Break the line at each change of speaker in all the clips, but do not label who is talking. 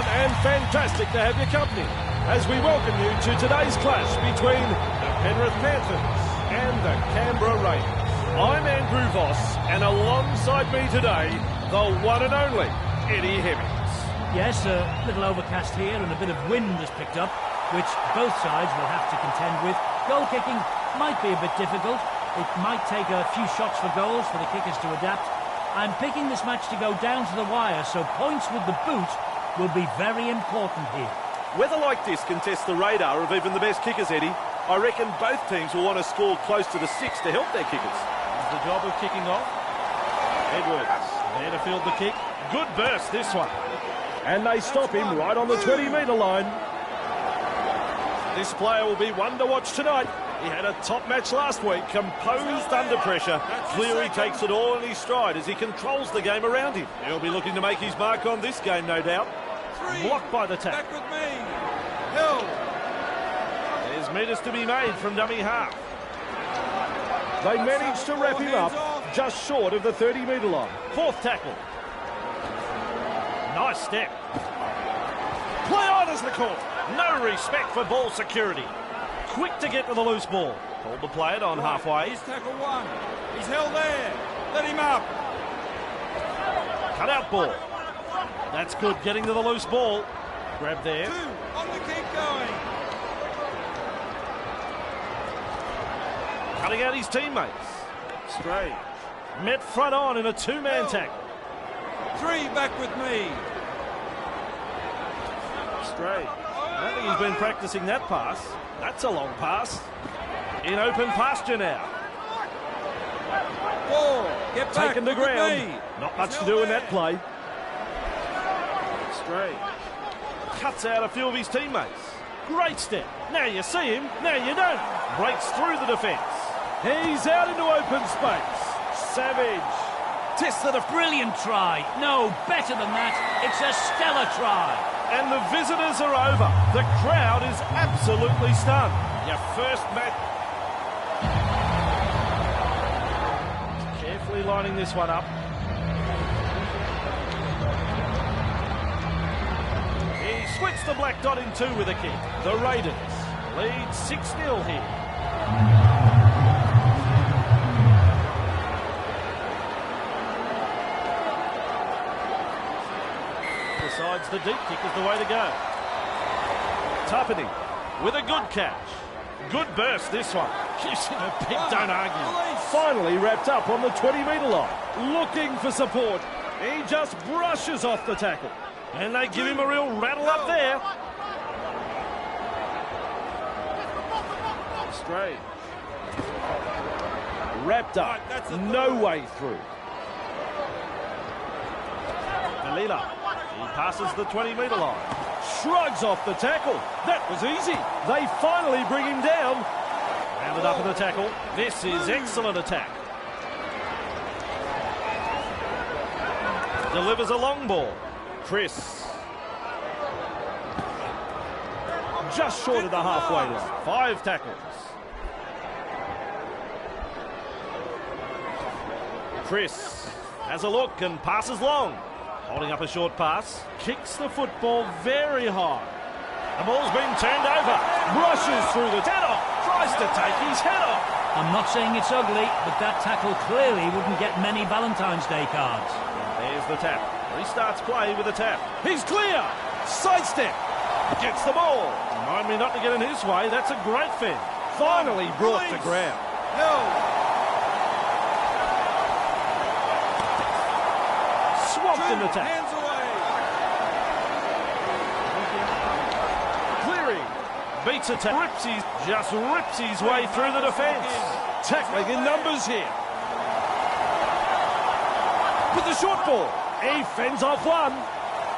fun and fantastic to have your company as we welcome you to today's clash between the Penrith Panthers and the Canberra Raiders. I'm Andrew Voss, and alongside me today, the one and only Eddie Hemmings.
Yes, a little overcast here and a bit of wind has picked up, which both sides will have to contend with. Goal kicking might be a bit difficult. It might take a few shots for goals for the kickers to adapt. I'm picking this match to go down to the wire, so points with the boot will be very important here.
Weather like this can test the radar of even the best kickers, Eddie. I reckon both teams will want to score close to the 6 to help their kickers. It's the job of kicking off. Edwards, there to field the kick. Good burst, this one. And they stop him right on the 20-metre line. This player will be one to watch tonight. He had a top match last week, composed under pressure. Cleary takes it all in his stride as he controls the game around him. He'll be looking to make his mark on this game, no doubt. Blocked by the tackle.
Back with me. Hill.
There's meters to be made from dummy half. They managed to wrap him up just short of the 30-metre line. Fourth tackle. Nice step. Play on as the call. No respect for ball security. Quick to get to the loose ball. Called to play it on halfway.
He's tackle one. He's held there. Let him up.
Cut out ball. That's good, getting to the loose ball. Grab there.
2 on the keep going.
Cutting out his teammates. Straight. Met front on in a two-man tackle.
3 back with me.
Straight. I don't think he's been practicing that pass. That's a long pass. In open pasture now.
4. Get back.
Taken to
Look at
ground.
me.
Not much
He's
to
held
do in
there.
that play. Straight. Cuts out a few of his teammates. Great step. Now you see him, now you don't. Breaks through the defence. He's out into open space. Savage.
Tested a brilliant try. No, better than that. It's a stellar try.
And the visitors are over. The crowd is absolutely stunned. Your first match. Carefully lining this one up. He splits the black dot in 2 with a kick. The Raiders lead 6-0 here. Decides the deep kick is the way to go. Tuppeny with a good catch. Good burst, this one. Using a pick, don't argue. Finally wrapped up on the 20-metre line. Looking for support. He just brushes off the tackle. And they give him a real rattle up there. Straight. Wrapped up. No way through. Galila. He passes the 20-metre line. Shrugs off the tackle. That was easy. They finally bring him down. Rounded up in the tackle. This is excellent attack. Delivers a long ball. Chris. Just short of the halfway line. 5 tackles. Chris has a look and passes long. Holding up a short pass. Kicks the football very high. The ball's been turned over. Brushes through the head off. Tries to take his head off.
I'm not saying it's ugly, but that tackle clearly wouldn't get many Valentine's Day cards.
There's the tap. Restarts play with a tap. He's clear. Sidestep. Gets the ball. Remind me not to get in his way. That's a great fin. Finally brought to ground.
Hill.
Swamped in the tap.
Hands away.
Cleary beats a tap. Just rips his way through the defence. Tackling in numbers here. With the short ball. He fends off one.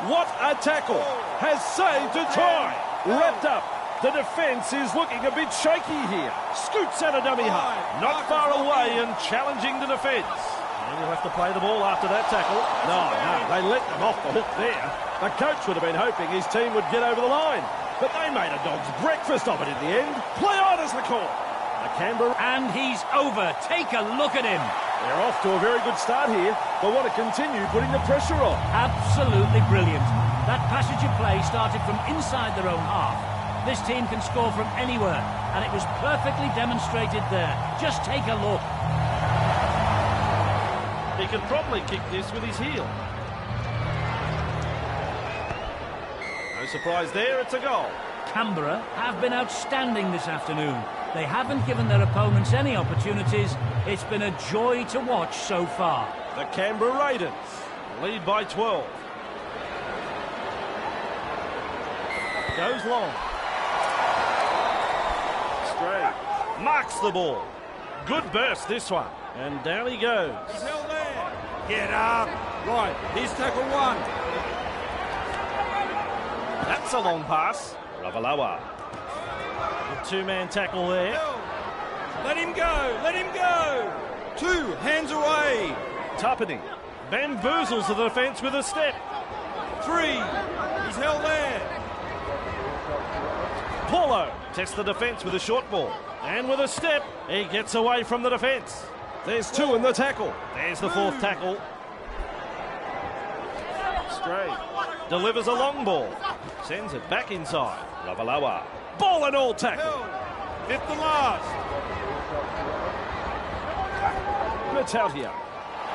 What a tackle. Has saved a try. Wrapped up. The defence is looking a bit shaky here. Scoots out a dummy half. Not far away and challenging the defence. And he'll have to play the ball after that tackle. No, they let them off the hook there. The coach would have been hoping his team would get over the line. But they made a dog's breakfast of it in the end. Play on as the call. The Canberra.
And he's over. Take a look at him.
They're off to a very good start here. They want to continue putting the pressure on.
Absolutely brilliant. That passage of play started from inside their own half. This team can score from anywhere, and it was perfectly demonstrated there. Just take a look.
He can probably kick this with his heel. No surprise there, it's a goal.
Canberra have been outstanding this afternoon. They haven't given their opponents any opportunities. It's been a joy to watch so far.
The Canberra Raiders lead by 12. Goes long. Straight. Marks the ball. Good burst, this one. And down he goes.
He's held there. Get up. Right, here's tackle one.
That's a long pass. Ravalawa. Good two-man tackle there.
Let him go, let him go. 2 hands away.
Tuppeny bamboozles the defence with a step.
3, he's held there.
Paulo tests the defence with a short ball. And with a step, he gets away from the defence. There's 2 in the tackle. There's the 4th tackle. Straight. Delivers a long ball. Sends it back inside. Ravalawa. Ball and all tackle.
5th and last.
Natalia.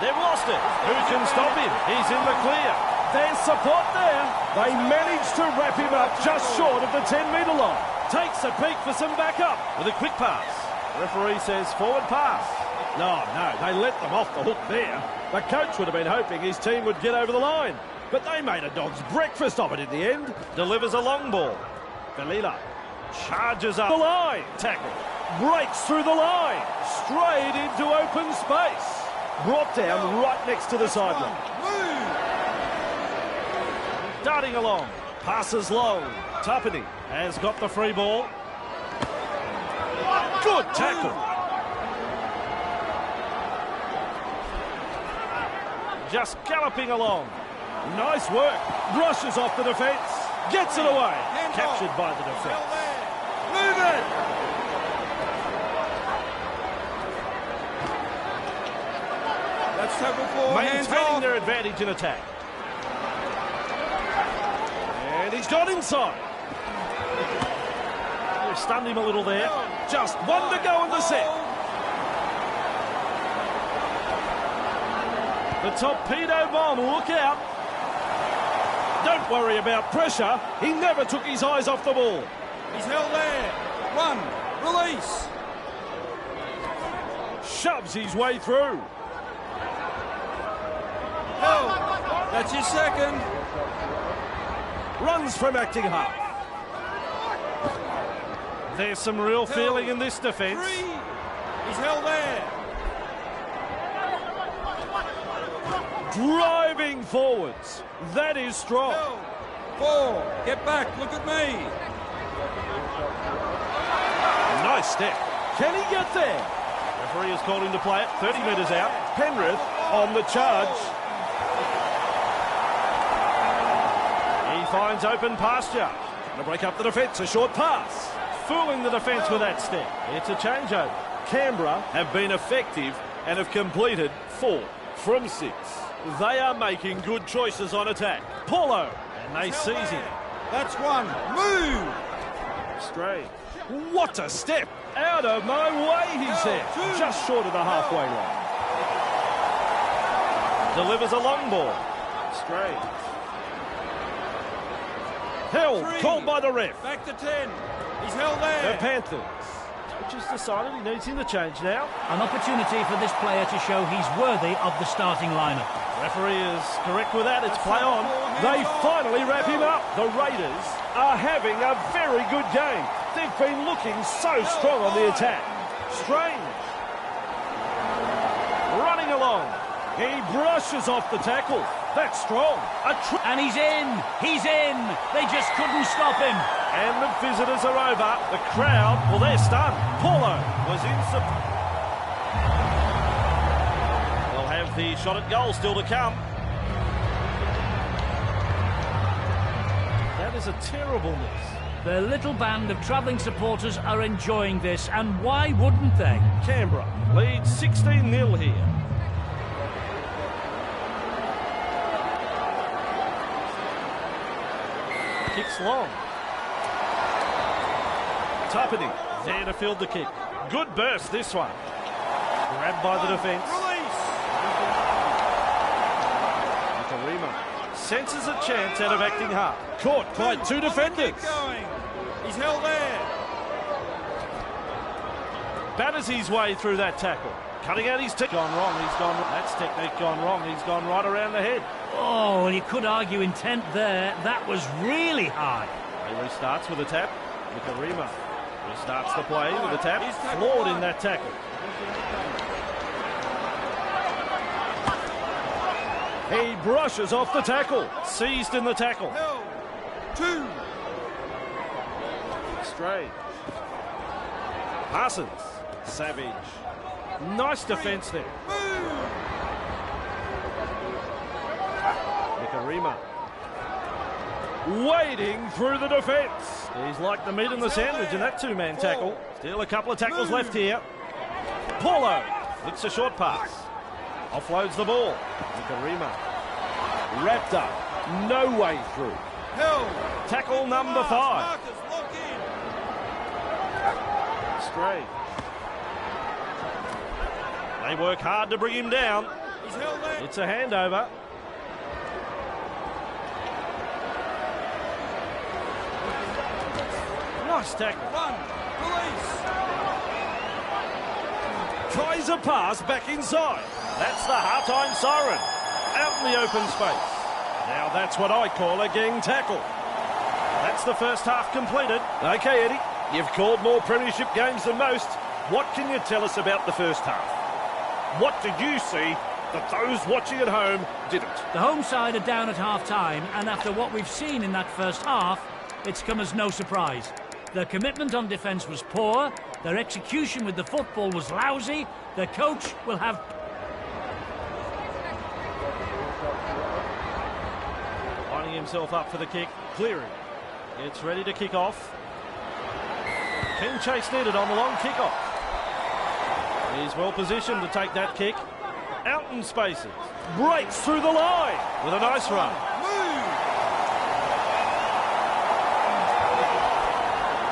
They've lost it. Who can stop him? He's in the clear. There's support there. They managed to wrap him up just short of the 10-metre line. Takes a peek for some backup with a quick pass. Referee says forward pass. No, they let them off the hook there. The coach would have been hoping his team would get over the line. But they made a dog's breakfast of it in the end. Delivers a long ball. Velila charges up the line. Tackle. Breaks through the line. Straight into open space. Brought down right next to the sideline. Darting along. Passes long. Tuppeny has got the free ball. Good tackle. Just galloping along. Nice work. Brushes off the defence. Gets it away. Captured by the defence.
Move it. That's tackle 4.
Maintaining their advantage in attack. And he's got inside. They've stunned him a little there. Just 1 to go in the set. The torpedo bomb, look out. Don't worry about pressure. He never took his eyes off the ball.
He's held there. 1, release.
Shoves his way through.
Held. That's his second.
Runs from acting half. There's some real feeling in this defence.
3, he's held there.
Driving forwards. That is strong.
4, get back, look at me.
Nice step. Can he get there? Referee has called him to play it. 30 metres out. Penrith on the charge. He finds open pasture. Trying to break up the defence. A short pass. Fooling the defence with that step. It's a changeover. Canberra have been effective and have completed 4 from 6. They are making good choices on attack. Paulo, and they seize him.
That's 1. Move.
Straight. What a step. Out of my way, he said. Just short of the halfway line. Delivers a long ball. Straight. Held.
3.
Called by the ref.
Back to 10. He's held there.
The Panthers. Which has decided he needs him to change now.
An opportunity for this player to show he's worthy of the starting lineup.
Referee is correct with that. It's play on. They finally wrap him up. The Raiders are having a very good game. They've been looking so strong on the attack. Strange. Running along. He brushes off the tackle. That's strong.
And he's in. He's in. They just couldn't stop him.
And the visitors are over. The crowd, well, they're stunned. Paulo was in support. They'll have the shot at goal still to come. That is a terrible miss.
The little band of travelling supporters are enjoying this, and why wouldn't they?
Canberra leads 16-0 here. Kicks long. Tuppeny there to field the kick. Good burst, this one. Grabbed by the defence. Nikarima senses a chance out of acting hard. Caught by two defenders.
He's held there.
Batters his way through that tackle. Cutting out his tick. Gone wrong, he's gone. That's technique gone wrong. He's gone right around the head.
Oh, well, you could argue intent there. That was really high.
He restarts with a tap. Nikarima restarts the play with a tap. Flawed in that tackle. He brushes off the tackle. Seized in the tackle.
Held. 2.
Straight. Parsons. Savage. Nice defence there. Nikarima. Wading through the defence. He's like the meat in the sandwich in that two-man tackle. Still a couple of tackles left here. Paulo flicks a short pass. Offloads the ball. Nikarima. Wrapped up. No way through.
Held.
Tackle number 5. Straight. They work hard to bring him down.
He's held there.
It's a handover. Nice tackle.
Run. Release.
Tries a pass back inside. That's the half-time siren. Out in the open space. Now that's what I call a gang tackle. That's the first half completed. Okay, Eddie, you've called more premiership games than most. What can you tell us about the first half? What did you see that those watching at home didn't?
The home side are down at half-time, and after what we've seen in that first half, it's come as no surprise. Their commitment on defence was poor, their execution with the football was lousy, their coach will have...
Lining himself up for the kick, Cleary gets ready to kick off. Keen chase needed on the long kick-off. He's well positioned to take that kick. Out in spaces. Breaks through the line with a nice run.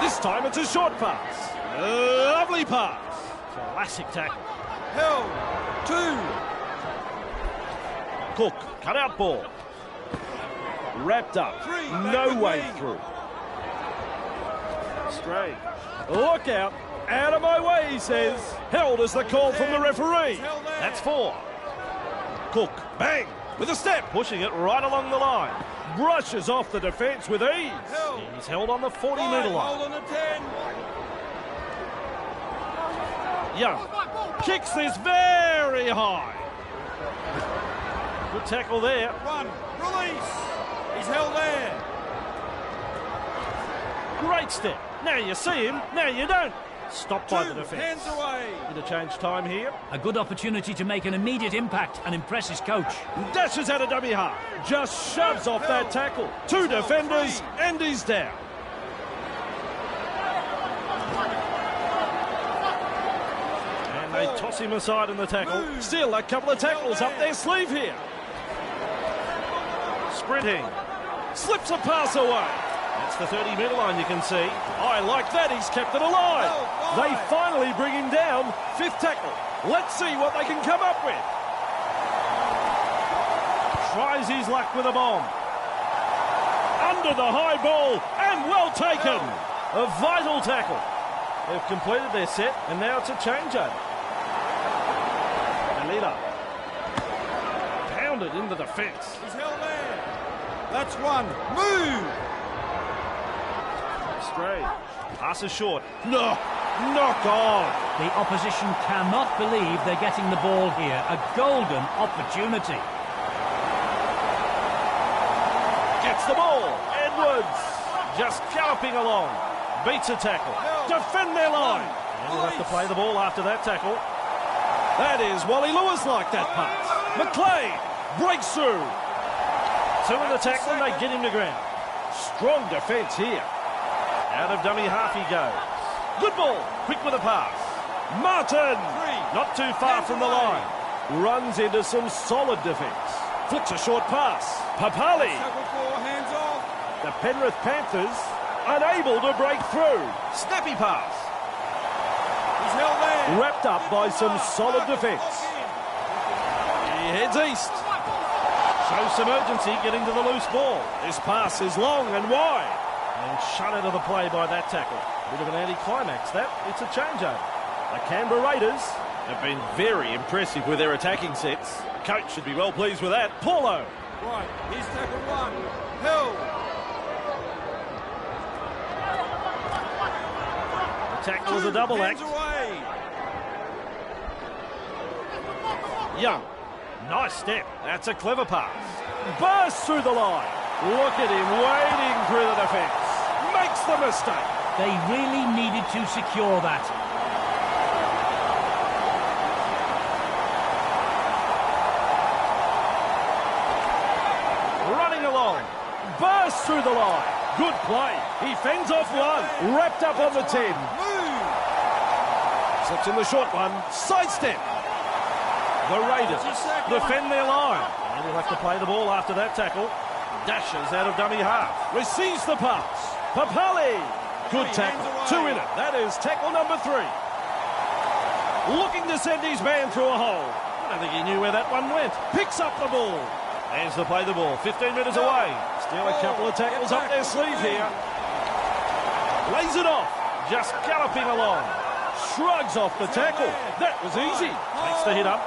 This time it's a short pass. Lovely pass. Classic tackle.
Held. 2.
Cook, cut out ball. Wrapped up. No way through. Straight. Look out. Out of my way, he says. Held as the call from the referee. That's 4. Cook, bang, with a step. Pushing it right along the line. Brushes off the defence with ease. He's held on the 40-metre line.
Hold on the 10.
Young kicks this very high. Good tackle there.
Run. Release. He's held there.
Great step. Now you see him, now you don't. Stopped by the
2
defence.
hands away.
Bit of change time here.
A good opportunity to make an immediate impact and impress his coach.
Dashes out a dummy half. Just shoves off that tackle. 2 defenders and he's down. And they toss him aside in the tackle. Still a couple of tackles up their sleeve here. Sprinting. Slips a pass away. That's the 30-metre line, you can see. I like that, he's kept it alive. They finally bring him down. 5th tackle. Let's see what they can come up with. Tries his luck with a bomb. Under the high ball, and well taken. A vital tackle. They've completed their set, and now it's a changeover. Alida. Pounded into the fence.
He's held there. That's 1. Move.
Straight. Passes short. No. Knock on.
The opposition cannot believe they're getting the ball here. A golden opportunity.
Gets the ball. Edwards just galloping along. Beats a tackle. Defend their line. And we'll have to play the ball after that tackle. That is Wally Lewis like that pass. McLean breaks through. 2 in the tackle and they get him to ground. Strong defence here. Out of dummy half he goes. Good ball. Quick with a pass. Martin. Not too far from the line. Runs into some solid defence. Flicks a short pass. Papali.
Tackle 4, hands off.
The Penrith Panthers unable to break through. Snappy pass.
He's held there.
Wrapped up by some solid defence. He heads east. Shows some urgency getting to the loose ball. This pass is long and wide. And shut out of the play by that tackle. Bit of an anticlimax that. It's a changeover. The Canberra Raiders have been very impressive with their attacking sets. Coach should be well pleased with that. Paulo.
Right, here's tackle one. Held.
The tackle is a double act.
Away.
Young. Nice step. That's a clever pass. Bursts through the line. Look at him wading through the defence. Makes the mistake.
They really needed to secure that.
Running along. Bursts through the line. Good play. He fends off one. Wrapped up on the 10.
Move.
Slips in the short one. Sidestep. The Raiders defend their line. And he'll have to play the ball after that tackle. Dashes out of dummy half. Receives the pass. Papali. Good tackle. 2 in it. That is tackle number 3. Looking to send his man through a hole. I don't think he knew where that one went. Picks up the ball. Hands to play the ball. 15 metres away. Still a couple of tackles up their sleeve here. Lays it off. Just galloping along. Shrugs off the tackle. That was easy. Takes the hit up.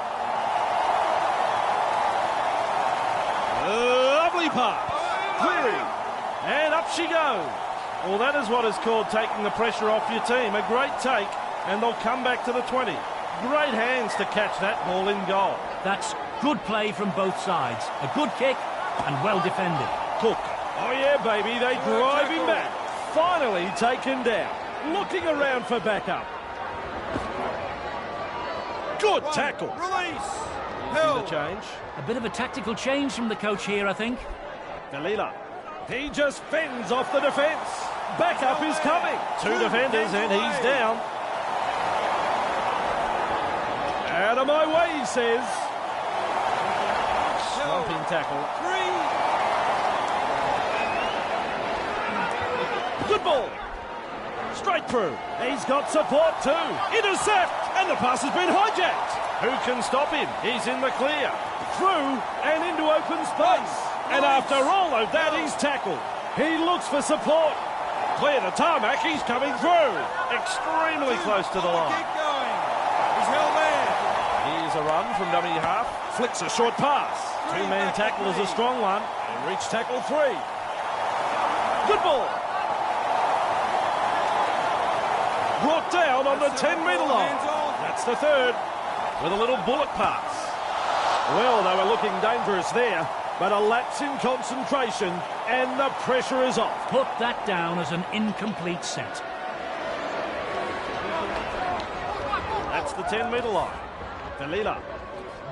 Lovely pass. Clearing. And up she goes. Well, that is what is called taking the pressure off your team. A great take, and they'll come back to the 20. Great hands to catch that ball in goal.
That's good play from both sides. A good kick and well defended.
Cook. Oh, yeah, baby. They drive him back. Finally taken down. Looking around for backup. Good tackle.
Release.
The change.
A bit of a tactical change from the coach here, I think.
Galila. He just fends off the defence. Backup is coming. 2 defenders and he's down. Out of my way, he says. Slumping tackle. 3. Good ball. Straight through. He's got support too. Intercept. And the pass has been hijacked. Who can stop him? He's in the clear. Through and into open space. And after all of that, he's tackled. He looks for support. Clear the tarmac. He's coming through. Extremely close to the line.
Keep going. He's held there.
Here's a run from dummy half. Flicks a short pass. 2-man tackle is a strong one. And reach tackle 3. Good ball. Brought down on the 10-metre line. That's the 3rd. With a little bullet pass. Well, they were looking dangerous there. But a lapse in concentration, and the pressure is off.
Put that down as an incomplete set.
That's the 10-metre line. Galila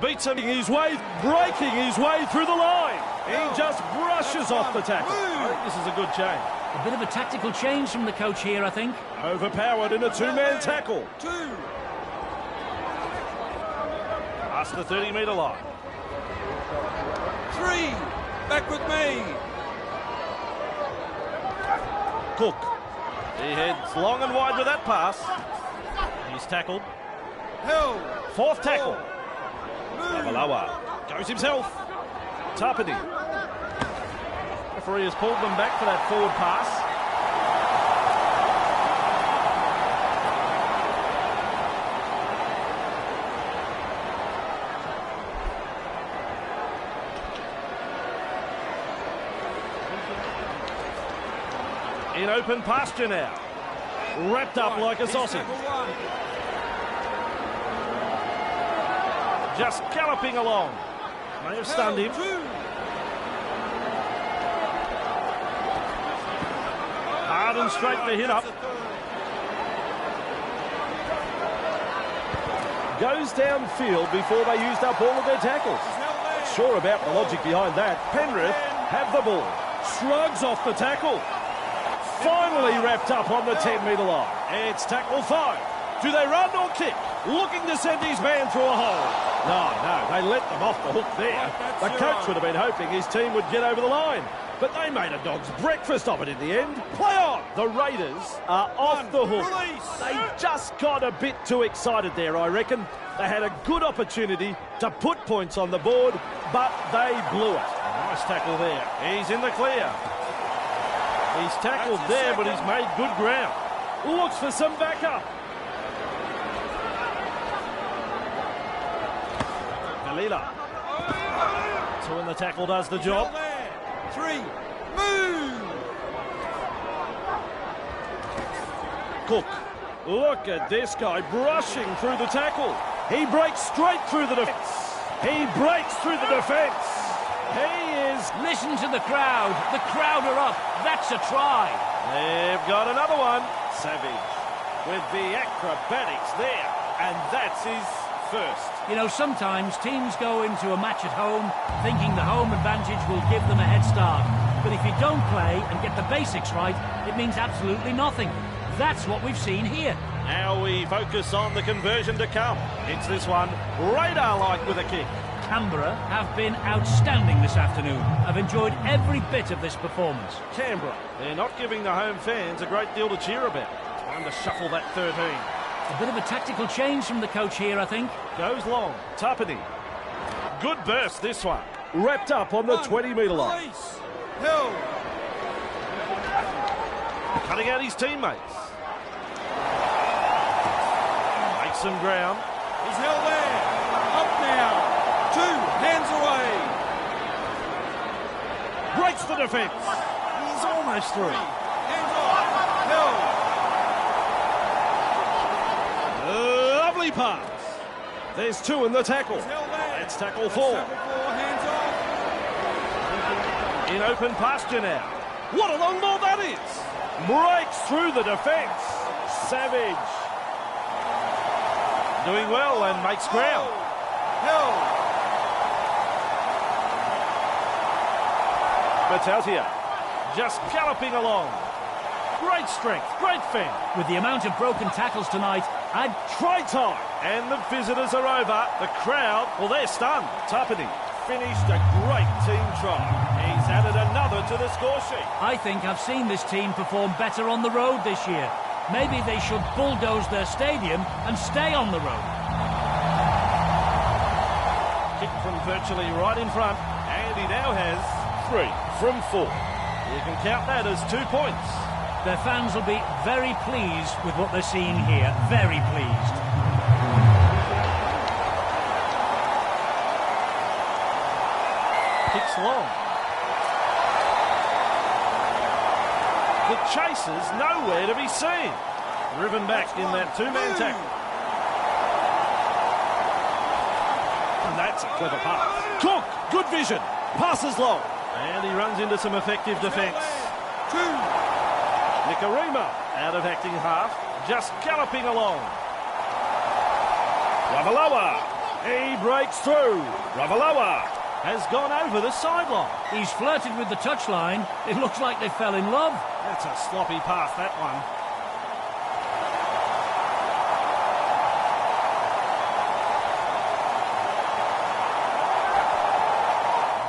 beats him his way, breaking his way through the line. He just brushes off the tackle. I think this is a good change.
A bit of a tactical change from the coach here, I think.
Overpowered in a 2-man tackle.
2.
Past the 30-metre line.
3. Back with me.
Cook. He heads long and wide with that pass. He's tackled.
Held.
4th tackle.
Move.
Malawa goes himself. Tapani. Referee has pulled them back for that forward pass. In open pasture now. Wrapped up like a sausage. Just galloping along. May have stunned him. Hard and straight to hit up. Goes downfield before they used up all of their tackles. Sure about the logic behind that. Penrith have the ball. Shrugs off the tackle. Finally wrapped up on the 10-metre line. It's tackle 5. Do they run or kick? Looking to send his man through a hole. No, they let them off the hook there. The coach would have been hoping his team would get over the line. but they made a dog's breakfast of it in the end. Play on! The Raiders are off the hook.
Release.
They just got a bit too excited there, I reckon. They had a good opportunity to put points on the board, but they blew it. Nice tackle there. He's in the clear. He's tackled there, but he's made good ground. Looks for some backup. Galila. Two in the tackle does the job.
There. 3. Move.
Cook. Look at this guy brushing through the tackle. He breaks straight through the defence. He breaks through the defence. He is...
Listen to the crowd. The crowd are up. That's a try.
They've got another one. Savage with the acrobatics there. And that's his first.
You know, sometimes teams go into a match at home thinking the home advantage will give them a head start. But if you don't play and get the basics right, it means absolutely nothing. That's what we've seen here.
Now we focus on the conversion to come. It's this one, radar-like with a kick.
Canberra have been outstanding this afternoon. I've enjoyed every bit of this performance.
Canberra, they're not giving the home fans a great deal to cheer about. Time to shuffle that 13.
A bit of a tactical change from the coach here, I think.
Goes long, Tuppeny. Good burst, this one. Wrapped up on the 20-metre line.
Release. Held.
Cutting out his teammates. Makes some ground.
He's held there. Up now. 2 hands away.
Breaks the defence. He's almost through.
3 hands off. Held.
Lovely pass. There's 2 in the tackle.
He's held there.
Let's tackle 4.
Tackle 4. Hands off.
In open pasture now. What a long ball that is. Breaks through the defence. Savage. Doing well and makes ground.
Held.
Battaglia just galloping along. Great strength, great fend.
With the amount of broken tackles tonight, I'd...
Try time. And the visitors are over. The crowd, well, they're stunned. Tuppeny finished a great team try. He's added another to the score sheet.
I think I've seen this team perform better on the road this year. Maybe they should bulldoze their stadium and stay on the road.
Kick from virtually right in front. And he now has 3 from 4. You can count that as 2 points.
Their fans will be very pleased with what they're seeing here. Very pleased.
Kicks long. The chaser's nowhere to be seen. Driven back in that 2-man tackle. And that's a clever pass. Cook, good vision. Passes long. And he runs into some effective defence.
2.
Nikarima out of acting half, just galloping along. Ravalawa, he breaks through. Ravalawa has gone over the sideline.
He's flirted with the touchline. It looks like they fell in love.
That's a sloppy pass, that one.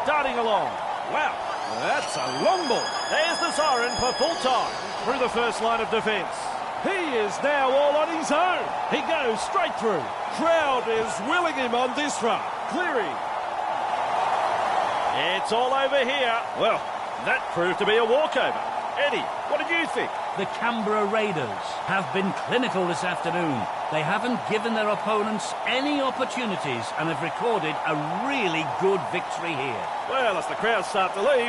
Darting along. Wow, that's a long ball. There's the siren for full time. Through the first line of defence. He is now all on his own. He goes straight through. Crowd is willing him on this run. Cleary. It's all over here. Well, that proved to be a walkover. Eddie, what did you think?
The Canberra Raiders have been clinical this afternoon. They haven't given their opponents any opportunities and have recorded a really good victory here.
Well, as the crowd start to leave,